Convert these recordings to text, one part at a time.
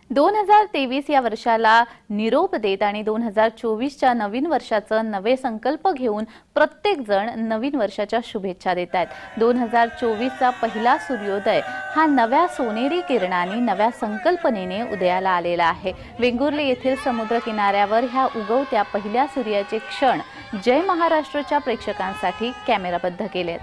2023 या वर्षाला निरोप देत आणि 2024च्या नवीन वर्षाचं नवे संकल्प घेऊन प्रत्येक जण नवीन वर्षाच्या शुभेच्छा देत आहेत। 2024चा पहिला सूर्योदय हा नव्या सोनेरी किरणांनी नव्या संकल्पनेने उदयाला आलेला आहे। वेंगुर्ले येथील समुद्र किनाऱ्यावर ह्या उगवत्या पहिल्या सूर्याचे क्षण जय महाराष्ट्रच्या प्रेक्षकांसाठी कॅमेराबद्ध केलेत।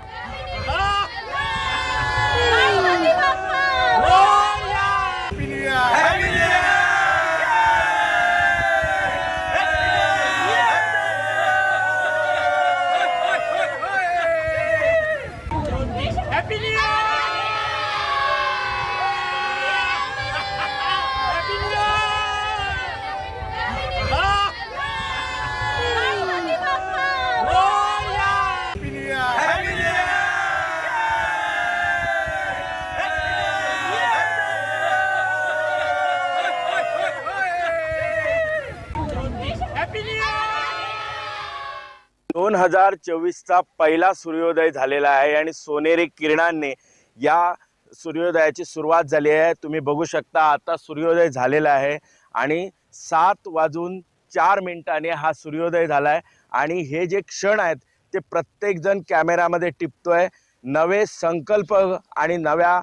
दोन 2024चा पहिला सूर्योदय झालेला आहे आणि सोनेरी किरणांनी या सूर्योदयाची सुरुवात झाली आहे। तुम्ही बघू शकता आता सूर्योदय झालेला आहे आणि 7:04 हा सूर्योदय झालाय आणि हे जे क्षण आहेत ते प्रत्येक जण कॅमेरामध्ये टिपतोय। नवे संकल्प आणि नव्या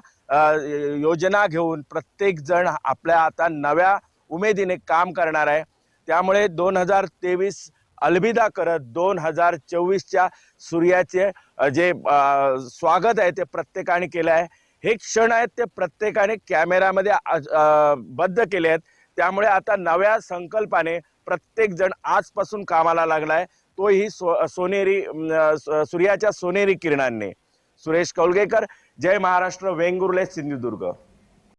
योजना घेऊन प्रत्येक जण आपल्या आता नव्या उमेदीने काम करणार आहे। त्यामुळे 2023 अलविदा करत 2024च्या सूर्याचे जे स्वागत आहे ते प्रत्येकाने केलं आहे। हे क्षण आहेत ते प्रत्येकाने कॅमेरामध्ये बद्ध केले आहेत। त्यामुळे आता नव्या संकल्पाने प्रत्येक जण आजपासून कामाला लागलाय, तोही सोनेरी सूर्याच्या सोनेरी किरणांनी। सुरेश कौलगेकर, जय महाराष्ट्र, वेंगुर्ले, सिंधुदुर्ग।